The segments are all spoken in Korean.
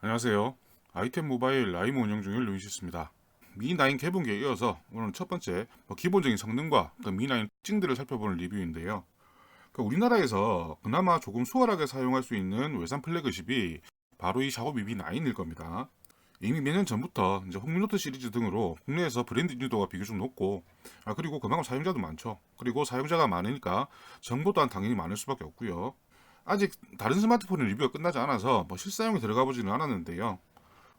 안녕하세요. 아이템 모바일 라이브 운영 중인 루이시스입니다. 미9 개봉기에 이어서 오늘은 첫 번째 기본적인 성능과 미9 특징들을 살펴보는 리뷰인데요. 우리나라에서 그나마 조금 수월하게 사용할 수 있는 외산 플래그십이 바로 이 샤오미 미9일 겁니다. 이미 몇 년 전부터 이제 홍미노트 시리즈 등으로 국내에서 브랜드 인지도가 비교적 높고, 그리고 그만큼 사용자도 많죠. 그리고 사용자가 많으니까 정보 또한 당연히 많을 수밖에 없고요. 아직 다른 스마트폰의 리뷰가 끝나지 않아서 실사용에 들어가 보지는 않았는데요.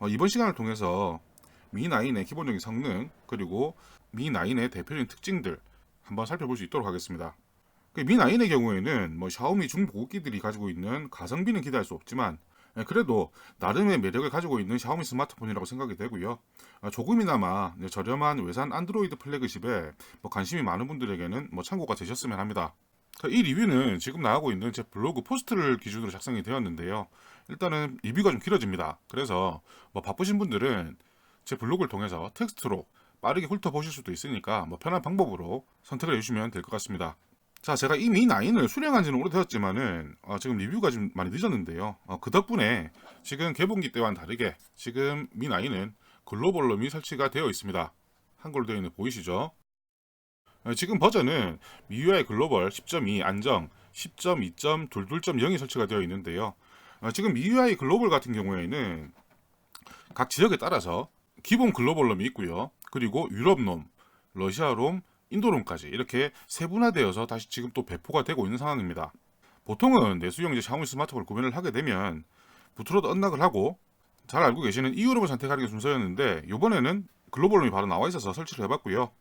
이번 시간을 통해서 미9의 기본적인 성능, 그리고 미9의 대표적인 특징들 한번 살펴볼 수 있도록 하겠습니다. 미9의 경우에는 샤오미 중고기들이 가지고 있는 가성비는 기대할 수 없지만, 그래도 나름의 매력을 가지고 있는 샤오미 스마트폰이라고 생각이 되고요. 조금이나마 저렴한 외산 안드로이드 플래그십에 관심이 많은 분들에게는 참고가 되셨으면 합니다. 이 리뷰는 지금 나가고 있는 제 블로그 포스트를 기준으로 작성이 되었는데요. 일단은 리뷰가 좀 길어집니다. 그래서 바쁘신 분들은 제 블로그를 통해서 텍스트로 빠르게 훑어보실 수도 있으니까 편한 방법으로 선택을 해주시면 될 것 같습니다. 자, 제가 이 미9을 수령한 지는 오래되었지만은 지금 리뷰가 좀 많이 늦었는데요. 그 덕분에 지금 개봉기 때와는 다르게 지금 미9은 글로벌 롬이 설치가 되어 있습니다. 한글로 되어 있는 거 보이시죠? 지금 버전은 MIUI 글로벌 10.2 안정 10.2.22.0이 설치가 되어 있는데요. 지금 MIUI 글로벌 같은 경우에는 각 지역에 따라서 기본 글로벌 롬이 있고요. 그리고 유럽 롬, 러시아 롬, 인도 롬까지 이렇게 세분화되어서 다시 지금 또 배포가 되고 있는 상황입니다. 보통은 내수용 샤오미 스마트폰을 구매를 하게 되면 부트로드 언락을 하고, 잘 알고 계시는 EU 롬을 선택하는 게 순서였는데 이번에는 글로벌 롬이 바로 나와 있어서 설치를 해봤고요.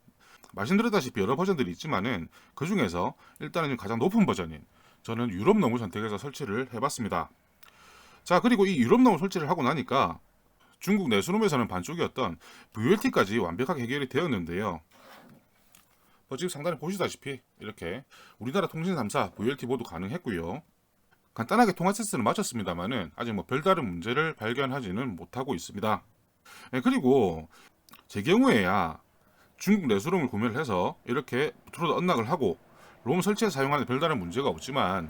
말씀드렸다시피 여러 버전들이 있지만은 그 중에서 일단은 가장 높은 버전인 저는 유럽 롬을 선택해서 설치를 해봤습니다. 자, 그리고 이 유럽 롬을 설치를 하고 나니까 중국 내수롬에서는 반쪽이었던 VLT까지 완벽하게 해결이 되었는데요. 지금 상단에 보시다시피 이렇게 우리나라 통신 3사 VLT 모두 가능했고요. 간단하게 통화 테스트는 마쳤습니다만은 아직 별다른 문제를 발견하지는 못하고 있습니다. 그리고 제 경우에야 중국 내수롬을 구매를 해서 이렇게 부트로드 언락을 하고 롬 설치에 사용하는 별다른 문제가 없지만,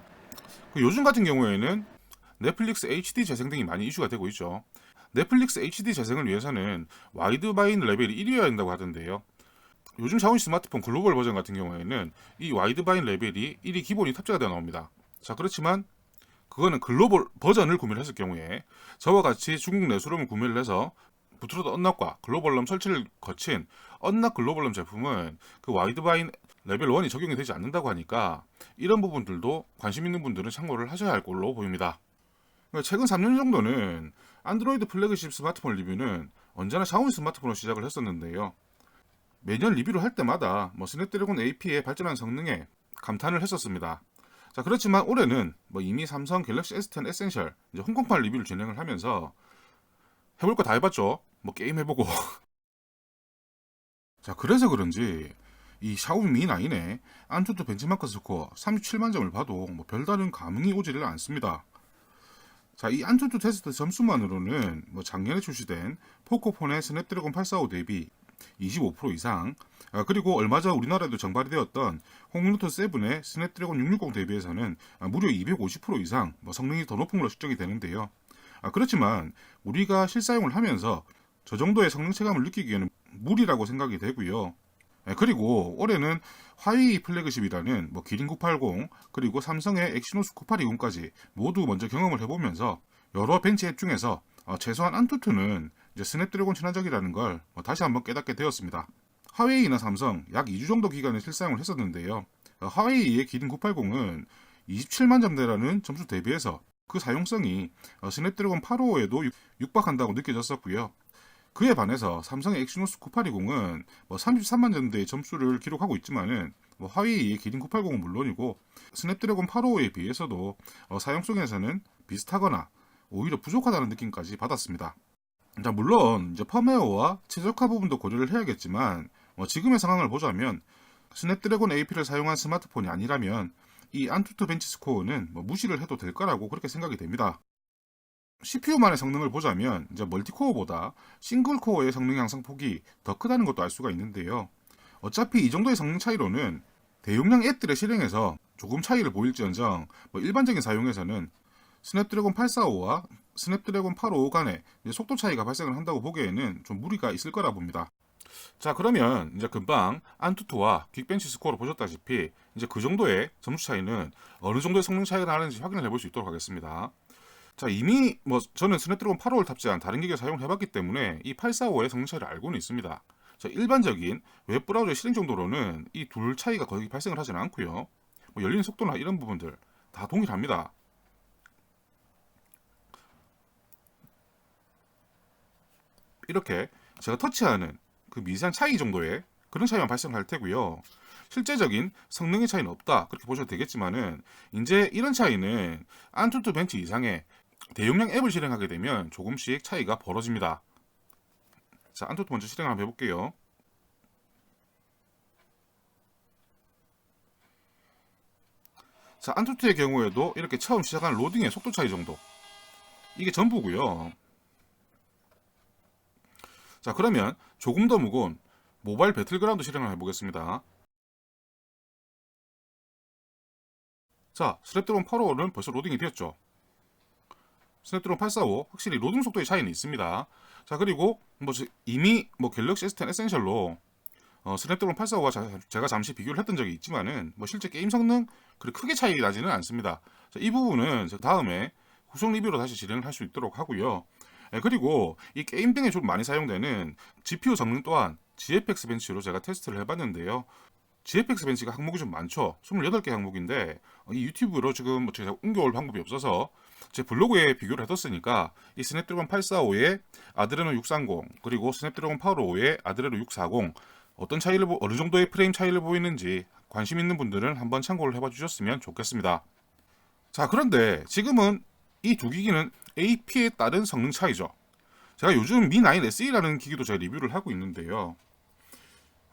요즘 같은 경우에는 넷플릭스 HD 재생 등이 많이 이슈가 되고 있죠. 넷플릭스 HD 재생을 위해서는 와이드바인 레벨이 1이어야 한다고 하던데요. 요즘 샤오미 스마트폰 글로벌 버전 같은 경우에는 이 와이드바인 레벨이 1이 기본이 탑재가 되어 나옵니다. 자, 그렇지만 그거는 글로벌 버전을 구매를 했을 경우에 저와 같이 중국 내수롬을 구매를 해서 부트로드 언락과 글로벌 롬 설치를 거친 언락 글로벌 롬 제품은 그 와이드바인 레벨 1이 적용이 되지 않는다고 하니까 이런 부분들도 관심 있는 분들은 참고를 하셔야 할 걸로 보입니다. 최근 3년 정도는 안드로이드 플래그십 스마트폰 리뷰는 언제나 샤오미 스마트폰으로 시작을 했었는데요. 매년 리뷰를 할 때마다 스냅드래곤 AP의 발전한 성능에 감탄을 했었습니다. 자, 그렇지만 올해는 이미 삼성 갤럭시 S10 에센셜 홍콩판 리뷰를 진행을 하면서 해볼 거 다 해봤죠. 게임 해보고. 자, 그래서 그런지 이 샤오미 미9의 안투투 벤치마크 스코어 37만 점을 봐도 별다른 감흥이 오지를 않습니다. 자, 이 안투투 테스트 점수만으로는 작년에 출시된 포코폰의 스냅드래곤 845 대비 25% 이상, 그리고 얼마 전 우리나라에도 정발이 되었던 홍미노트 7의 스냅드래곤 660 대비해서는 무려 250% 이상 성능이 더 높은 걸로 측정이 되는데요. 그렇지만 우리가 실사용을 하면서 저 정도의 성능 체감을 느끼기에는 무리라고 생각이 되고요. 그리고 올해는 화웨이 플래그십이라는 기린 980 그리고 삼성의 엑시노스 9820까지 모두 먼저 경험을 해보면서 여러 벤치 앱 중에서 최소한 안투투는 스냅드래곤 친화적이라는 걸 다시 한번 깨닫게 되었습니다. 화웨이나 삼성 약 2주 정도 기간을 실사용을 했었는데요. 화웨이의 기린 980은 27만 점대라는 점수 대비해서 그 사용성이 스냅드래곤 855에도 육박한다고 느껴졌었고요. 그에 반해서 삼성의 엑시노스 9820은 33만 점대의 점수를 기록하고 있지만은 화웨이의 기린 980은 물론이고 스냅드래곤 855에 비해서도 사용성에서는 비슷하거나 오히려 부족하다는 느낌까지 받았습니다. 자, 물론 펌웨어와 최적화 부분도 고려를 해야겠지만 지금의 상황을 보자면 스냅드래곤 AP를 사용한 스마트폰이 아니라면 이 안투투 벤치 스코어는 무시를 해도 될 거라고 그렇게 생각이 됩니다. CPU만의 성능을 보자면 멀티코어보다 싱글코어의 성능 향상폭이 더 크다는 것도 알 수가 있는데요. 어차피 이 정도의 성능 차이로는 대용량 앱들의 실행에서 조금 차이를 보일지언정 일반적인 사용에서는 스냅드래곤 845와 스냅드래곤 855 간에 속도 차이가 발생을 한다고 보기에는 좀 무리가 있을 거라 봅니다. 자, 그러면 이제 금방 안투투와 긱벤치 스코어로 보셨다시피 이제 그 정도의 점수 차이는 어느 정도의 성능 차이가 나는지 확인을 해볼 수 있도록 하겠습니다. 자, 이미 저는 스냅드래곤 855를 탑재한 다른 기기를 사용을 해봤기 때문에 이 845의 성능 차이를 알고는 있습니다. 자, 일반적인 웹브라우저 실행 정도로는 이 둘 차이가 거의 발생을 하지는 않고요. 열리는 속도나 이런 부분들 다 동일합니다. 이렇게 제가 터치하는 그 미세한 차이 정도의 그런 차이만 발생할 테고요. 실제적인 성능의 차이는 없다 그렇게 보셔도 되겠지만은 이제 이런 차이는 안투투 벤치 이상의 대용량 앱을 실행하게 되면 조금씩 차이가 벌어집니다. 자, 안투투 먼저 실행 한번 해볼게요. 자, 안투투의 경우에도 이렇게 처음 시작하는 로딩의 속도 차이 정도, 이게 전부고요. 자, 그러면 조금 더 무거운 모바일 배틀그라운드 실행을 해보겠습니다. 자, 스냅드래곤 855는 벌써 로딩이 되었죠. 스냅드래곤 845 확실히 로딩 속도의 차이는 있습니다. 자, 그리고 이미 갤럭시 S10 에센셜로 스냅드래곤 845와 제가 잠시 비교를 했던 적이 있지만은 실제 게임 성능 그렇게 크게 차이 나지는 않습니다. 자, 이 부분은 제가 다음에 후속 리뷰로 다시 진행을 할 수 있도록 하고요. 그리고 이 게임 등에 좀 많이 사용되는 GPU 성능 또한 GFX 벤치로 제가 테스트를 해봤는데요. GFX 벤치가 항목이 좀 많죠. 28개 항목인데 이 유튜브로 지금 제가 옮겨올 방법이 없어서 제 블로그에 비교를 해뒀으니까 이 스냅드래곤 845의 아드레노 630 그리고 스냅드래곤 855의 아드레노 640 어떤 차이를 어느 정도의 프레임 차이를 보이는지 관심 있는 분들은 한번 참고를 해봐 주셨으면 좋겠습니다. 자, 그런데 지금은 이 두 기기는 AP에 따른 성능 차이죠. 제가 요즘 Mi9 SE라는 기기도 제가 리뷰를 하고 있는데요.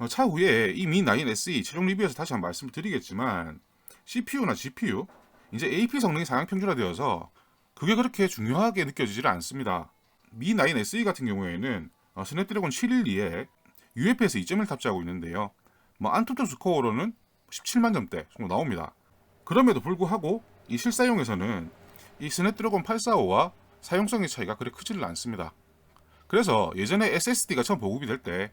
차후에 이 Mi9 SE 최종 리뷰에서 다시 한번 말씀을 드리겠지만 CPU나 GPU 이제 AP 성능이 상향 평준화되어서 그게 그렇게 중요하게 느껴지질 않습니다. Mi9 SE 같은 경우에는 스냅드래곤 712에 UFS 2.1 탑재하고 있는데요. 안투투 스코어로는 17만 점대 정도 나옵니다. 그럼에도 불구하고 이 실사용에서는 이 스냅드래곤 845와 사용성의 차이가 그리 크지를 않습니다. 그래서 예전에 SSD가 처음 보급이 될 때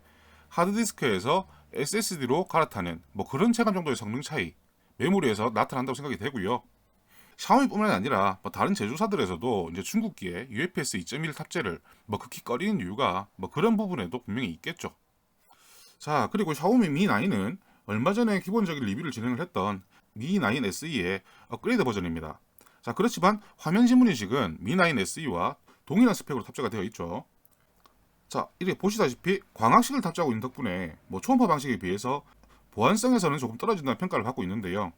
하드디스크에서 SSD로 갈아타는 그런 체감 정도의 성능 차이, 메모리에서 나타난다고 생각이 되고요. 샤오미뿐만 아니라 다른 제조사들에서도 이제 중국기에 UFS 2.1 탑재를 극히 꺼리는 이유가 그런 부분에도 분명히 있겠죠. 자, 그리고 샤오미 Mi9은 얼마 전에 기본적인 리뷰를 진행을 했던 Mi9 SE의 업그레이드 버전입니다. 자, 그렇지만 화면 지문 인식은 Mi9 SE와 동일한 스펙으로 탑재가 되어 있죠. 자, 이렇게 보시다시피 광학식을 탑재하고 있는 덕분에 초음파 방식에 비해서 보안성에서는 조금 떨어진다는 평가를 받고 있는데요.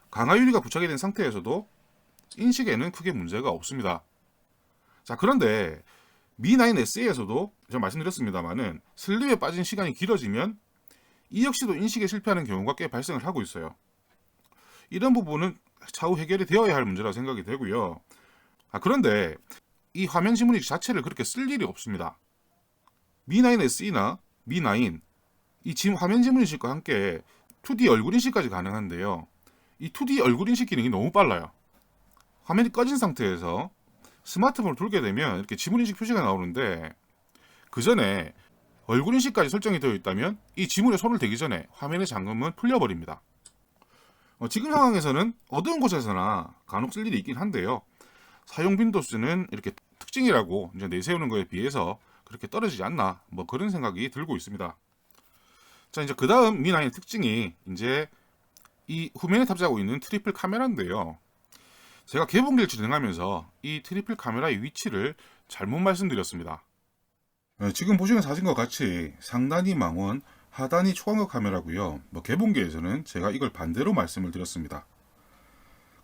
강화 유리가 부착이 된 상태에서도 인식에는 크게 문제가 없습니다. 자, 그런데 Mi9 SE에서도 제가 말씀드렸습니다만은 슬립에 빠진 시간이 길어지면 이 역시도 인식에 실패하는 경우가 꽤 발생을 하고 있어요. 이런 부분은 차후 해결이 되어야 할 문제라고 생각이 되고요. 그런데 이 화면 지문 인식 자체를 그렇게 쓸 일이 없습니다. Mi9 SE나 Mi9 이 화면 지문 인식과 함께 2D 얼굴 인식까지 가능한데요. 이 2D 얼굴 인식 기능이 너무 빨라요. 화면이 꺼진 상태에서 스마트폰을 돌게 되면 이렇게 지문 인식 표시가 나오는데 그 전에 얼굴 인식까지 설정이 되어 있다면 이 지문에 손을 대기 전에 화면의 잠금은 풀려버립니다. 지금 상황에서는 어두운 곳에서나 간혹 쓸 일이 있긴 한데요. 사용 빈도수는 이렇게 특징이라고 이제 내세우는 거에 비해서 그렇게 떨어지지 않나 그런 생각이 들고 있습니다. 자, 이제 그 다음 Mi9의 특징이 이제 이 후면에 탑재하고 있는 트리플 카메라인데요. 제가 개봉기를 진행하면서 이 트리플 카메라의 위치를 잘못 말씀드렸습니다. 지금 보시는 사진과 같이 상단이 망원, 하단이 초광각 카메라고요. 개봉기에서는 제가 이걸 반대로 말씀을 드렸습니다.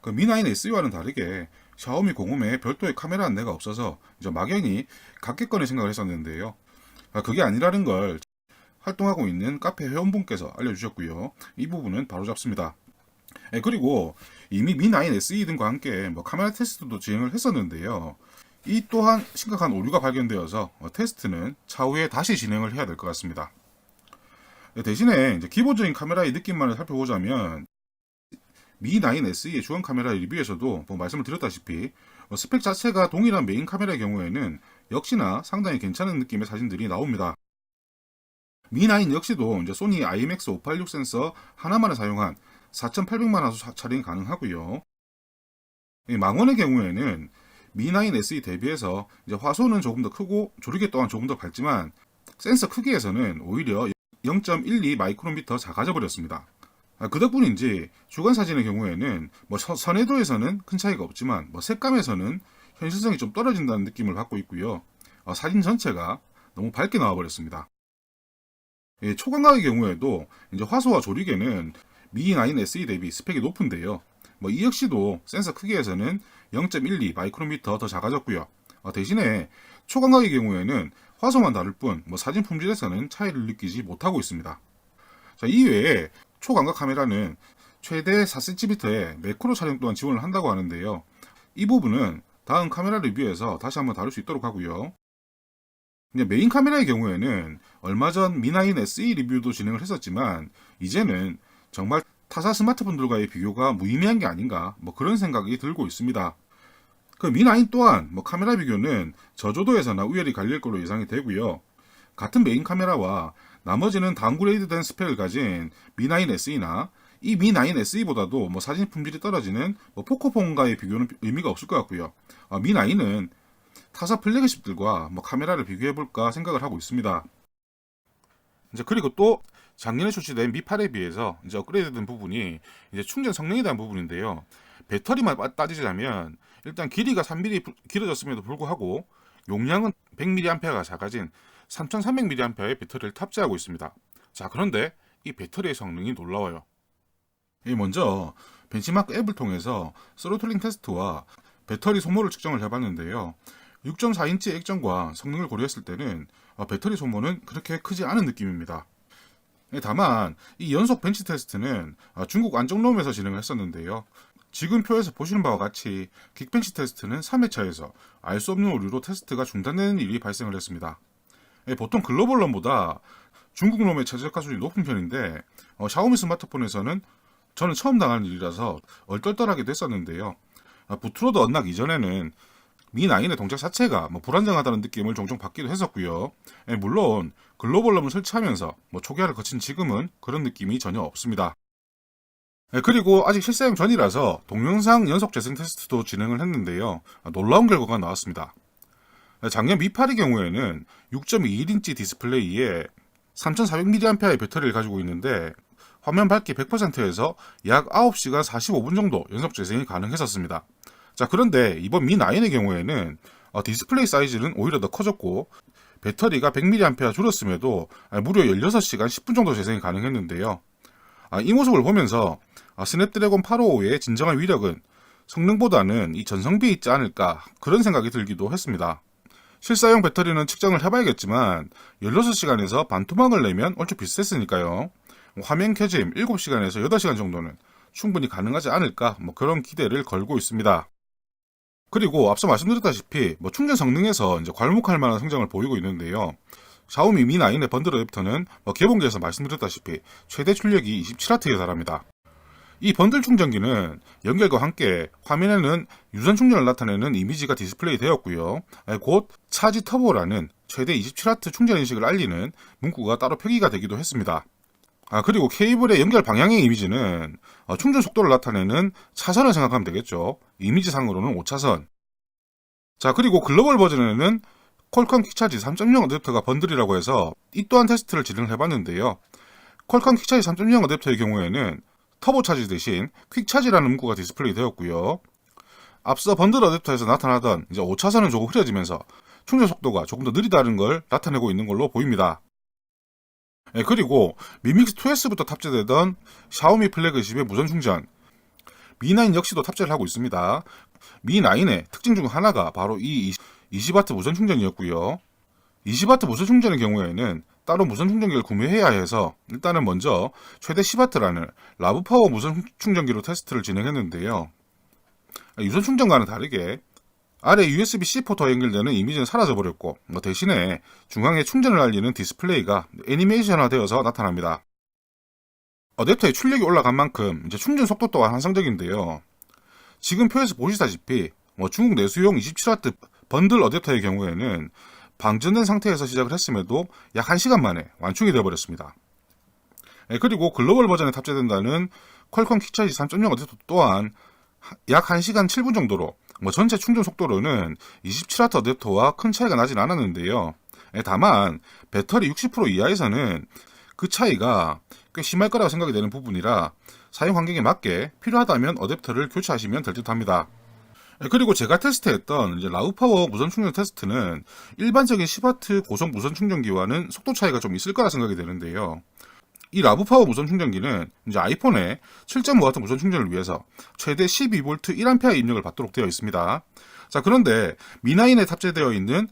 그 Mi9 SE와는 다르게 샤오미 공홈에 별도의 카메라 안내가 없어서 이제 막연히 각객권의 생각을 했었는데요. 그게 아니라는 걸 활동하고 있는 카페 회원분께서 알려주셨고요. 이 부분은 바로 잡습니다. 그리고 이미 Mi9 SE 등과 함께 카메라 테스트도 진행을 했었는데요. 이 또한 심각한 오류가 발견되어서 테스트는 차후에 다시 진행을 해야 될 것 같습니다. 대신에 이제 기본적인 카메라의 느낌만을 살펴보자면 Mi9 SE의 주원 카메라 리뷰에서도 말씀을 드렸다시피 스펙 자체가 동일한 메인 카메라의 경우에는 역시나 상당히 괜찮은 느낌의 사진들이 나옵니다. Mi9 역시도 이제 소니 IMX586 센서 하나만을 사용한 4800만 화소 촬영이 가능하고요. 망원의 경우에는 Mi9 SE 대비해서 이제 화소는 조금 더 크고 조리개 또한 조금 더 밝지만 센서 크기에서는 오히려 0.12 마이크로미터 작아져 버렸습니다. 그 덕분인지 주간 사진의 경우에는 선해도에서는 큰 차이가 없지만 색감에서는 현실성이 좀 떨어진다는 느낌을 받고 있고요. 사진 전체가 너무 밝게 나와 버렸습니다. 초광각의 경우에도 이제 화소와 조리개는 Mi9 SE 대비 스펙이 높은데요. 이 역시도 센서 크기에서는 0.12 마이크로미터 더 작아졌고요. 대신에 초광각의 경우에는 화소만 다를 뿐 사진 품질에서는 차이를 느끼지 못하고 있습니다. 자, 이외에 초광각 카메라는 최대 4cm의 매크로 촬영 또한 지원을 한다고 하는데요. 이 부분은 다음 카메라 리뷰에서 다시 한번 다룰 수 있도록 하고요. 메인 카메라의 경우에는 얼마 전 Mi9 SE 리뷰도 진행을 했었지만 이제는 정말 타사 스마트폰들과의 비교가 무의미한 게 아닌가 그런 생각이 들고 있습니다. 그 Mi9 또한 카메라 비교는 저조도에서나 우열이 갈릴 것으로 예상이 되고요. 같은 메인 카메라와 나머지는 다운그레이드된 스펙을 가진 Mi9 SE나 이 Mi9 SE보다도 사진 품질이 떨어지는 포코폰과의 비교는 의미가 없을 것 같고요. Mi9은 타사 플래그십들과 카메라를 비교해볼까 생각을 하고 있습니다. 이제 그리고 또 작년에 출시된 Mi8에 비해서 이제 업그레이드된 부분이 이제 충전 성능에 대한 부분인데요. 배터리만 따지자면 일단 길이가 3mm 길어졌음에도 불구하고 용량은 100mAh가 작아진 3300mAh의 배터리를 탑재하고 있습니다. 자, 그런데 이 배터리의 성능이 놀라워요. 먼저 벤치마크 앱을 통해서 스로틀링 테스트와 배터리 소모를 측정을 해봤는데요. 6.4인치 액정과 성능을 고려했을 때는 배터리 소모는 그렇게 크지 않은 느낌입니다. 다만 이 연속 벤치 테스트는 중국 안정롬에서 진행을 했었는데요. 지금 표에서 보시는 바와 같이 긱벤치 테스트는 3회차에서 알 수 없는 오류로 테스트가 중단되는 일이 발생을 했습니다. 보통 글로벌 롬보다 중국 롬의 최적화 수준이 높은 편인데 샤오미 스마트폰에서는 저는 처음 당한 일이라서 얼떨떨하게 됐었는데요. 부트로드 언락 이전에는 Mi9의 동작 자체가 불안정하다는 느낌을 종종 받기도 했었고요. 물론 글로벌 롬을 설치하면서 초기화를 거친 지금은 그런 느낌이 전혀 없습니다. 그리고 아직 실사용 전이라서 동영상 연속 재생 테스트도 진행을 했는데요. 놀라운 결과가 나왔습니다. 작년 Mi8의 경우에는 6.21인치 디스플레이에 3400mAh의 배터리를 가지고 있는데 화면 밝기 100%에서 약 9시간 45분 정도 연속 재생이 가능했었습니다. 자, 그런데 이번 Mi9의 경우에는 디스플레이 사이즈는 오히려 더 커졌고 배터리가 100mAh 줄었음에도 무려 16시간 10분 정도 재생이 가능했는데요. 이 모습을 보면서 스냅드래곤 855의 진정한 위력은 성능보다는 이 전성비에 있지 않을까 그런 생각이 들기도 했습니다. 실사용 배터리는 측정을 해봐야겠지만 16시간에서 반토막을 내면 얼추 비슷했으니까요. 화면 켜짐 7시간에서 8시간 정도는 충분히 가능하지 않을까 그런 기대를 걸고 있습니다. 그리고 앞서 말씀드렸다시피 충전 성능에서 이제 괄목할 만한 성장을 보이고 있는데요. 샤오미 Mi9의 번들 어댑터는 개봉기에서 말씀드렸다시피 최대 출력이 27W에 달합니다. 이 번들 충전기는 연결과 함께 화면에는 유선 충전을 나타내는 이미지가 디스플레이 되었고요. 곧 차지 터보라는 최대 27W 충전 인식을 알리는 문구가 따로 표기가 되기도 했습니다. 그리고 케이블의 연결 방향의 이미지는 충전 속도를 나타내는 차선을 생각하면 되겠죠. 이미지상으로는 5차선. 자, 그리고 글로벌 버전에는 퀄컴 퀵차지 3.0 어댑터가 번들이라고 해서 이 또한 테스트를 진행을 해봤는데요. 퀄컴 퀵차지 3.0 어댑터의 경우에는 터보 차지 대신 퀵차지라는 문구가 디스플레이 되었고요. 앞서 번들 어댑터에서 나타나던 이제 5차선은 조금 흐려지면서 충전 속도가 조금 더 느리다는 걸 나타내고 있는 걸로 보입니다. 그리고 미믹스 2S부터 탑재되던 샤오미 플래그십의 무선 충전 Mi9 역시도 탑재를 하고 있습니다. Mi9의 특징 중 하나가 바로 이 20W 무선 충전이었고요. 20W 무선 충전의 경우에는 따로 무선 충전기를 구매해야 해서 일단은 먼저 최대 10W라는 라브파워 무선 충전기로 테스트를 진행했는데요. 유선 충전과는 다르게 아래 USB-C 포트와 연결되는 이미지는 사라져버렸고 대신에 중앙에 충전을 알리는 디스플레이가 애니메이션화되어서 나타납니다. 어댑터의 출력이 올라간 만큼 이제 충전 속도 또한 환상적인데요. 지금 표에서 보시다시피 중국 내수용 27W 번들 어댑터의 경우에는 방전된 상태에서 시작을 했음에도 약 1시간 만에 완충이 되어버렸습니다. 그리고 글로벌 버전에 탑재된다는 퀄컴 퀵차지 3.0 어댑터 또한 약 1시간 7분 정도로 전체 충전 속도로는 27W 어댑터와 큰 차이가 나진 않았는데요. 다만 배터리 60% 이하에서는 그 차이가 꽤 심할 거라고 생각이 되는 부분이라 사용 환경에 맞게 필요하다면 어댑터를 교체하시면 될 듯 합니다. 그리고 제가 테스트했던 라우파워 무선 충전 테스트는 일반적인 10W 고속 무선 충전기와는 속도 차이가 좀 있을 거라 생각이 되는데요. 이 라브파워 무선 충전기는 아이폰의 7.5W 무선 충전을 위해서 최대 12V 1A 입력을 받도록 되어 있습니다. 자, 그런데 Mi9에 탑재되어 있는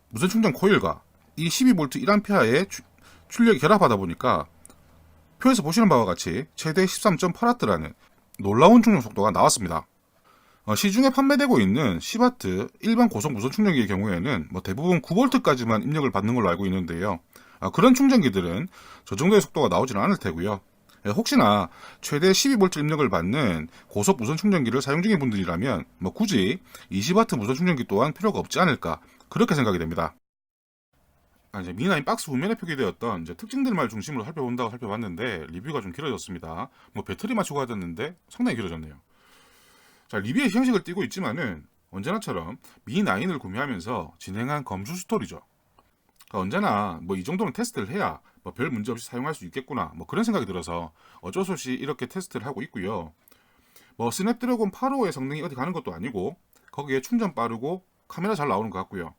무선 충전 코일과 이 12V 1A의 출력이 결합하다 보니까 표에서 보시는 바와 같이 최대 13.8W라는 놀라운 충전 속도가 나왔습니다. 시중에 판매되고 있는 10W 일반 고속 무선 충전기의 경우에는 대부분 9V까지만 입력을 받는 걸로 알고 있는데요. 그런 충전기들은 저 정도의 속도가 나오지는 않을 테고요. 혹시나 최대 12V 입력을 받는 고속 무선 충전기를 사용 중인 분들이라면 굳이 20W 무선 충전기 또한 필요가 없지 않을까, 그렇게 생각이 됩니다. 이제 Mi9 박스 후면에 표기되었던 특징들만 중심으로 살펴본다고 살펴봤는데 리뷰가 좀 길어졌습니다. 배터리 맞추고 하셨는데 상당히 길어졌네요. 자, 리뷰의 형식을 띠고 있지만은 언제나처럼 Mi9을 구매하면서 진행한 검수 스토리죠. 언제나 이 정도는 테스트를 해야 별 문제 없이 사용할 수 있겠구나, 그런 생각이 들어서 어쩔 수 없이 이렇게 테스트를 하고 있고요. 스냅드래곤 8호의 성능이 어디 가는 것도 아니고 거기에 충전 빠르고 카메라 잘 나오는 것 같고요.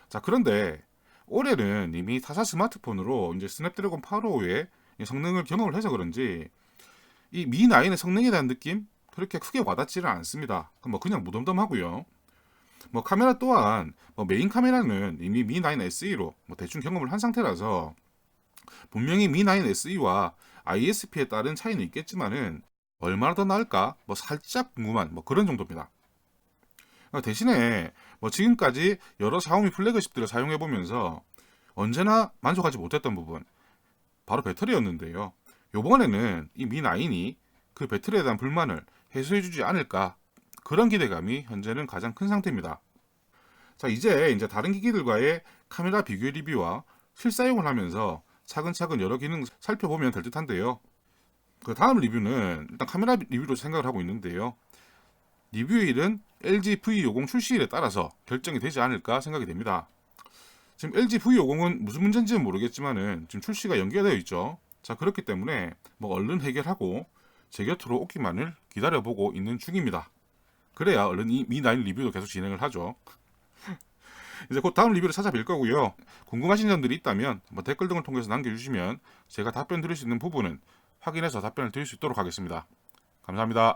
자, 그런데 올해는 이미 타사 스마트폰으로 스냅드래곤 8호의 성능을 경험을 해서 그런지 이 Mi9의 성능에 대한 느낌 그렇게 크게 와닿지는 않습니다. 그냥 무덤덤하고요. 카메라 또한 메인 카메라는 이미 Mi9 SE로 대충 경험을 한 상태라서 분명히 Mi9 SE와 ISP에 따른 차이는 있겠지만은 얼마나 더 나을까 살짝 궁금한 그런 정도입니다. 대신에 지금까지 여러 샤오미 플래그십들을 사용해 보면서 언제나 만족하지 못했던 부분 바로 배터리였는데요. 이번에는 이 Mi9이 그 배터리에 대한 불만을 해소해 주지 않을까, 그런 기대감이 현재는 가장 큰 상태입니다. 자, 이제 다른 기기들과의 카메라 비교 리뷰와 실사용을 하면서 차근차근 여러 기능 살펴보면 될 듯한데요. 그 다음 리뷰는 일단 카메라 리뷰로 생각을 하고 있는데요. 리뷰일은 LG V50 출시일에 따라서 결정이 되지 않을까 생각이 됩니다. 지금 LG V50은 무슨 문제인지는 모르겠지만은 지금 출시가 연기가 되어 있죠. 자, 그렇기 때문에 얼른 해결하고 제 곁으로 오기만을 기다려보고 있는 중입니다. 그래야 얼른 이 Mi9 리뷰도 계속 진행을 하죠. 이제 곧 다음 리뷰를 찾아뵐 거고요. 궁금하신 점들이 있다면 댓글 등을 통해서 남겨주시면 제가 답변 드릴 수 있는 부분은 확인해서 답변을 드릴 수 있도록 하겠습니다. 감사합니다.